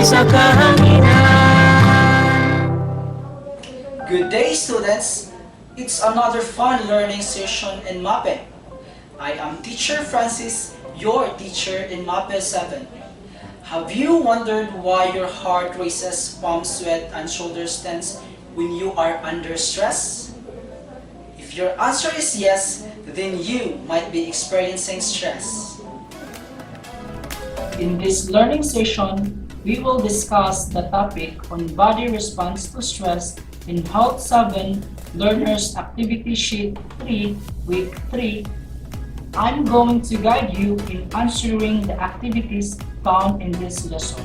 sa kahanginan. Good day, students! It's another fun learning session in MAPE. I am Teacher Francis, your teacher in MAPE 7. Have you wondered why your heart races, palms sweat, and shoulders tense when you are under stress? If your answer is yes, then you might be experiencing stress. In this learning session, we will discuss the topic on body response to stress in HEALTH7 Learners Activity Sheet 3, Week 3. I'm going to guide you in answering the activities found in this lesson.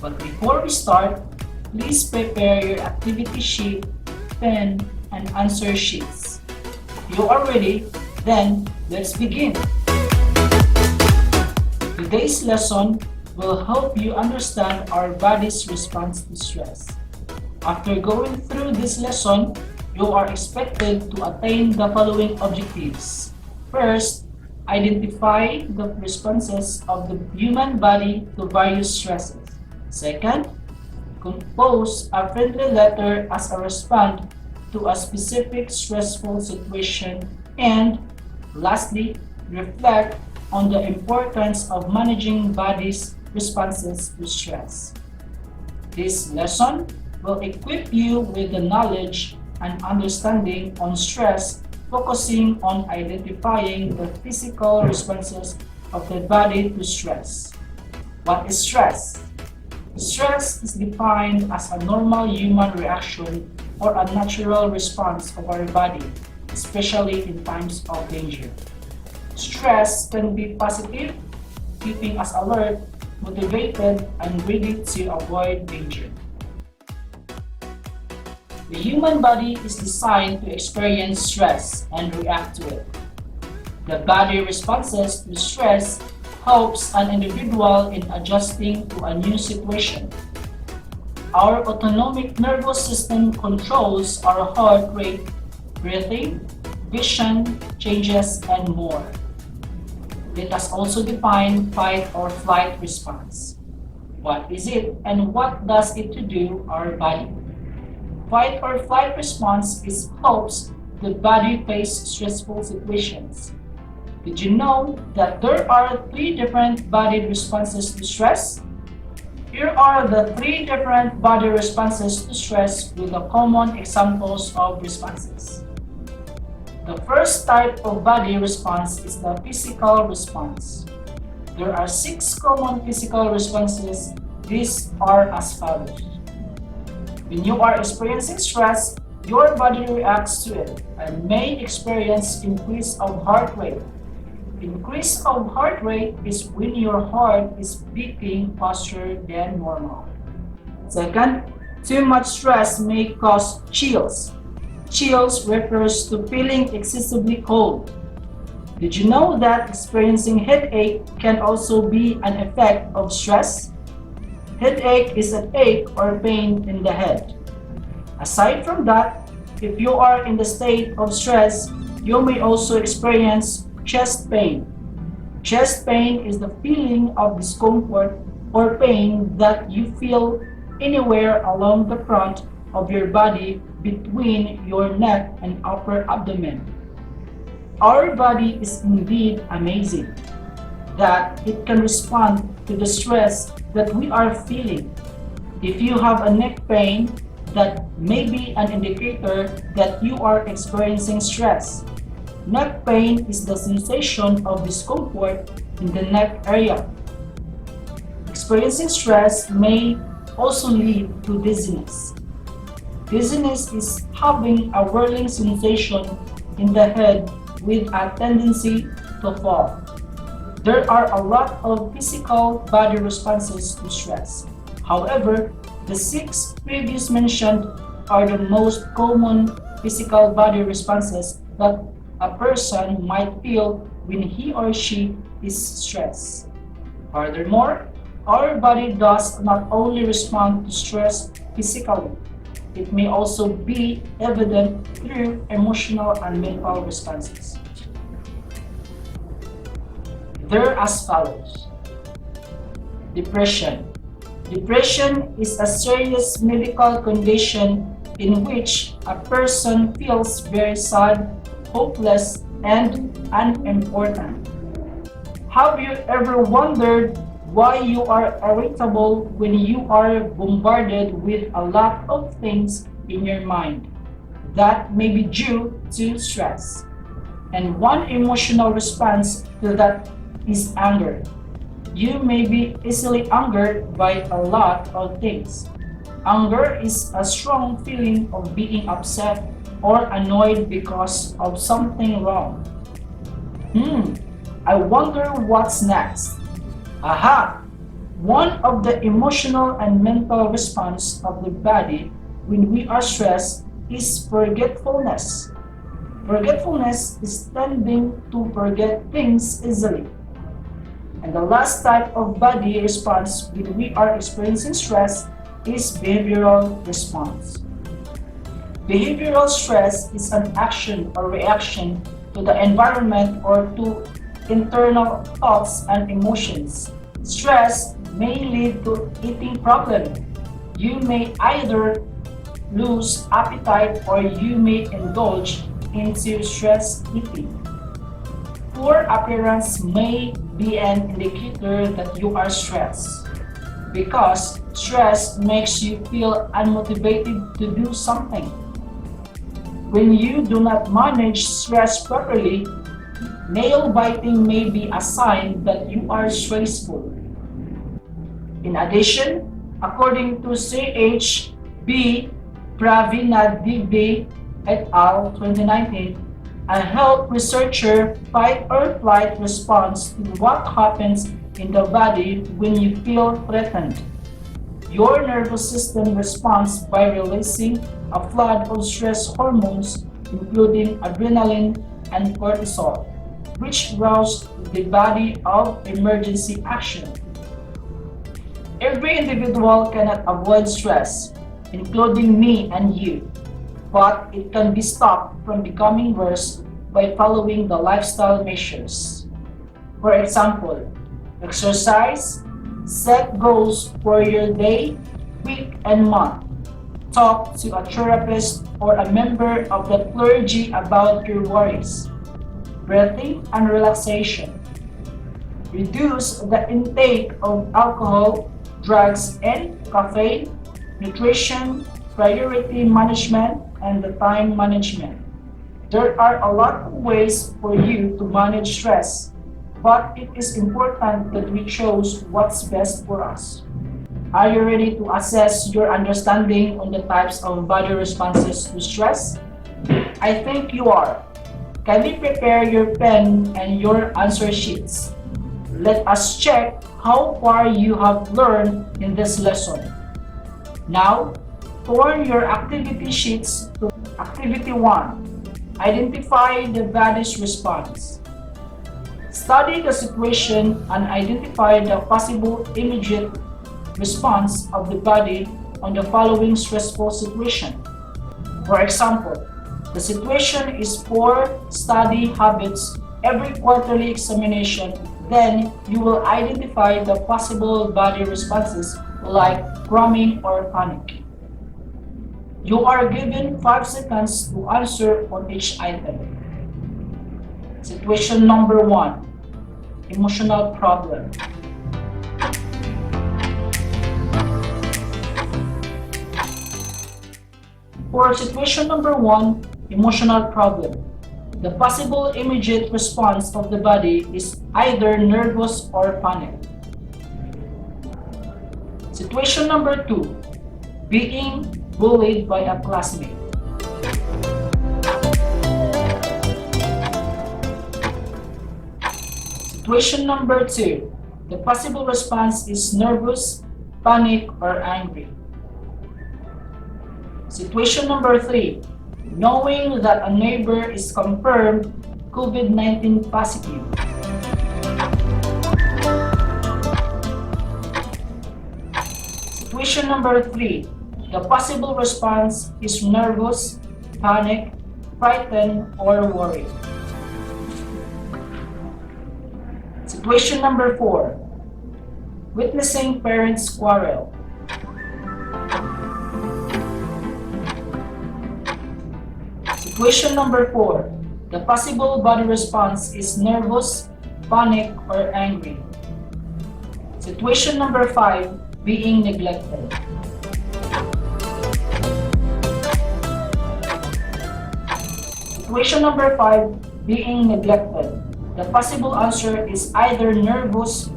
But before we start, please prepare your activity sheet, pen, and answer sheets. If you are ready, then let's begin. Today's lesson will help you understand our body's response to stress. After going through this lesson, you are expected to attain the following objectives. First, identify the responses of the human body to various stresses. Second, compose a friendly letter as a response to a specific stressful situation. And lastly, reflect on the importance of managing body's responses to stress. This lesson will equip you with the knowledge and understanding on stress, focusing on identifying the physical responses of the body to stress. What is stress? Stress is defined as a normal human reaction or a natural response of our body, especially in times of danger. Stress can be positive, keeping us alert, motivated, and ready to avoid danger. The human body is designed to experience stress and react to it. The body responses to stress helps an individual in adjusting to a new situation. Our autonomic nervous system controls our heart rate, breathing, vision changes, and more. Let us also define fight or flight response. What is it and what does it to do our body? Fight or flight response helps the body face stressful situations. Did you know that there are 3 different body responses to stress? Here are the 3 different body responses to stress with the common examples of responses. The first type of body response is the physical response. There are 6 common physical responses. These are as follows. When you are experiencing stress, your body reacts to it and may experience increase of heart rate. Increase of heart rate is when your heart is beating faster than normal. Second, too much stress may cause chills. Chills refers to feeling excessively cold. Did you know that experiencing headache can also be an effect of stress? Headache is an ache or pain in the head. Aside from that, if you are in the state of stress, you may also experience chest pain. Chest pain is the feeling of discomfort or pain that you feel anywhere along the front of your body between your neck and upper abdomen. Our body is indeed amazing that it can respond to the stress that we are feeling. If you have a neck pain, that may be an indicator that you are experiencing stress. Neck pain is the sensation of discomfort in the neck area. Experiencing stress may also lead to dizziness. Dizziness is having a whirling sensation in the head with a tendency to fall. There are a lot of physical body responses to stress. However, the 6 previous mentioned are the most common physical body responses that a person might feel when he or she is stressed. Furthermore, our body does not only respond to stress physically, it may also be evident through emotional and mental responses. They're as follows. Depression. Depression is a serious medical condition in which a person feels very sad, hopeless, and unimportant. Have you ever wondered why you are irritable when you are bombarded with a lot of things in your mind? That may be due to stress. And one emotional response to that is anger. You may be easily angered by a lot of things. Anger is a strong feeling of being upset or annoyed because of something wrong. I wonder what's next. Aha! One of the emotional and mental response of the body when we are stressed is forgetfulness. Forgetfulness is tending to forget things easily. And the last type of body response when we are experiencing stress is behavioral response. Behavioral stress is an action or reaction to the environment or to internal thoughts and emotions. Stress may lead to eating problem. You may either lose appetite or you may indulge into stress eating. Poor appearance may be an indicator that you are stressed because stress makes you feel unmotivated to do something. When you do not manage stress properly, nail biting may be a sign that you are stressful. In addition, according to C.H.B. Pravinadigbe et al. 2019, a health researcher fight or flight responds to what happens in the body when you feel threatened. Your nervous system responds by releasing a flood of stress hormones, including adrenaline and cortisol, which rouse the body of emergency action. Every individual cannot avoid stress, including me and you, but it can be stopped from becoming worse by following the lifestyle measures. For example, exercise, set goals for your day, week, and month. Talk to a therapist or a member of the clergy about your worries. Breathing and relaxation. Reduce the intake of alcohol, drugs, and caffeine. Nutrition, priority management, and the time management. There are a lot of ways for you to manage stress, but it is important that we choose what's best for us. Are you ready to assess your understanding on the types of body responses to stress? I think you are. Kindly prepare your pen and your answer sheets. Let us check how far you have learned in this lesson. Now, turn your activity sheets to Activity 1. Identify the body's response. Study the situation and identify the possible immediate response of the body on the following stressful situation. For example, the situation is poor study habits every quarterly examination. Then you will identify the possible body responses like cramming or panic. You are given 5 seconds to answer on each item. Situation number 1. Emotional problem. For situation number 1, emotional problem, the possible immediate response of the body is either nervous or panic. Situation number 2, being bullied by a classmate. Situation number 2, the possible response is nervous, panic, or angry. Situation number 3, knowing that a neighbor is confirmed COVID-19 positive. Situation number 3, the possible response is nervous, panic, frightened, or worried. Situation number 4, witnessing parents quarrel. Situation number 4. The possible body response is nervous, panic, or angry. Situation number 5. Being neglected. Situation number 5. Being neglected. The possible answer is either nervous,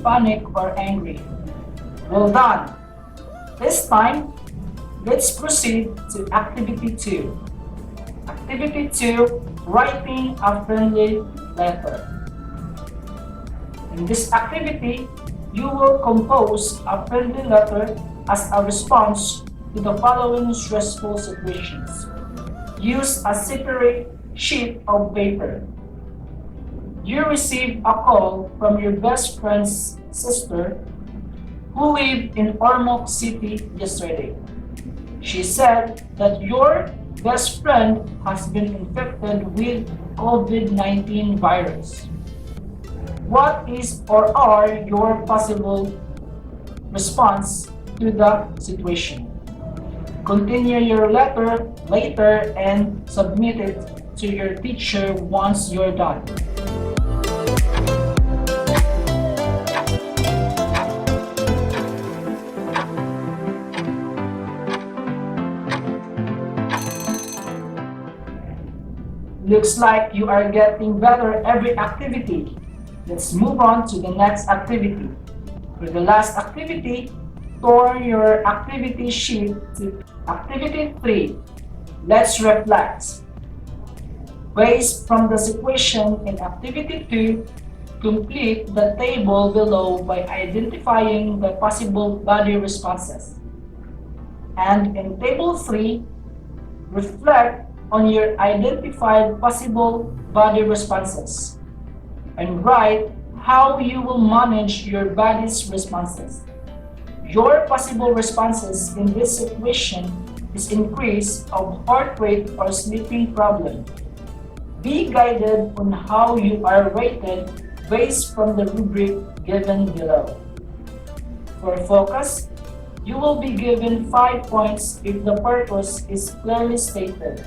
panic, or angry. Well done! This time, let's proceed to Activity 2. Activity 2. Writing a friendly letter. In this activity, you will compose a friendly letter as a response to the following stressful situations. Use a separate sheet of paper. You received a call from your best friend's sister who lived in Ormoc City yesterday. She said that your best friend has been infected with COVID-19 virus. What is or are your possible response to the situation? Continue your letter later and submit it to your teacher once you're done. Looks like you are getting better every activity. Let's move on to the next activity. For the last activity, turn your activity sheet to Activity 3. Let's reflect. Based from the situation in Activity 2, complete the table below by identifying the possible body responses. And in Table 3, reflect on your identified possible body responses and write how you will manage your body's responses. Your possible responses in this situation is increase of heart rate or sleeping problem. Be guided on how you are rated based from the rubric given below. For focus, you will be given 5 points if the purpose is clearly stated,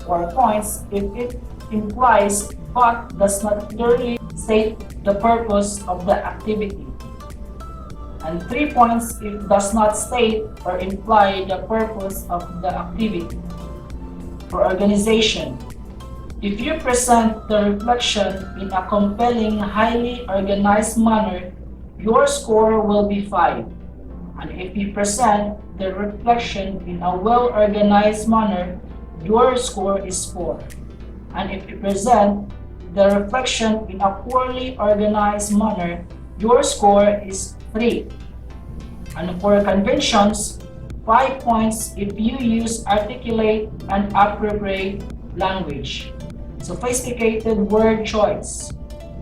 4 points if it implies but does not clearly state the purpose of the activity, and 3 points if does not state or imply the purpose of the activity. For organization, if you present the reflection in a compelling, highly organized manner, your score will be 5. And if you present the reflection in a well-organized manner, your score is 4. And if you present the reflection in a poorly organized manner, your score is 3. And for conventions, 5 points if you use articulate and appropriate language, sophisticated word choice,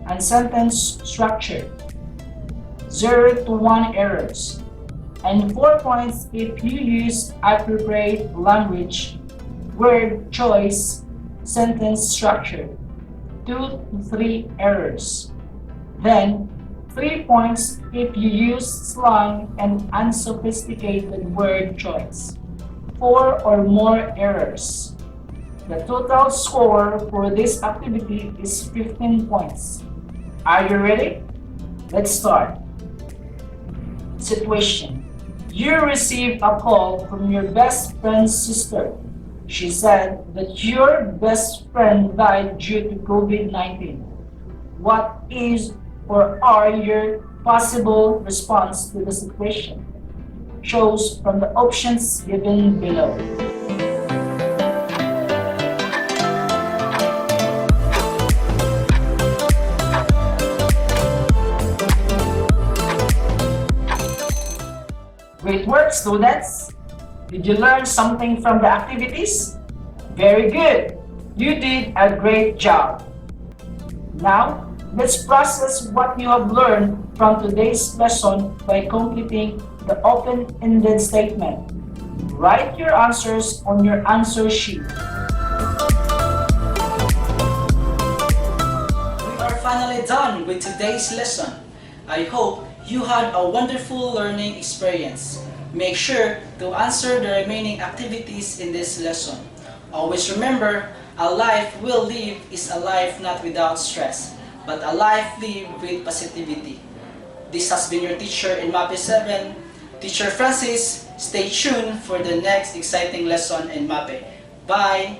and sentence structure, 0 to 1 errors, and 4 points if you use appropriate language, word choice, sentence structure, 2 to 3 errors. Then, 3 points if you use slang and unsophisticated word choice, 4 or more errors. The total score for this activity is 15 points. Are you ready? Let's start. Situation. You received a call from your best friend's sister. She said that your best friend died due to COVID-19. What is or are your possible response to the situation? Choose from the options given below. Great work, students! Did you learn something from the activities? Very good! You did a great job! Now, let's process what you have learned from today's lesson by completing the open-ended statement. Write your answers on your answer sheet. We are finally done with today's lesson. I hope you had a wonderful learning experience. Make sure to answer the remaining activities in this lesson. Always remember, a life we'll live is a life not without stress, but a life lived with positivity. This has been your teacher in MAPE 7, Teacher Francis. Stay tuned for the next exciting lesson in MAPE. Bye!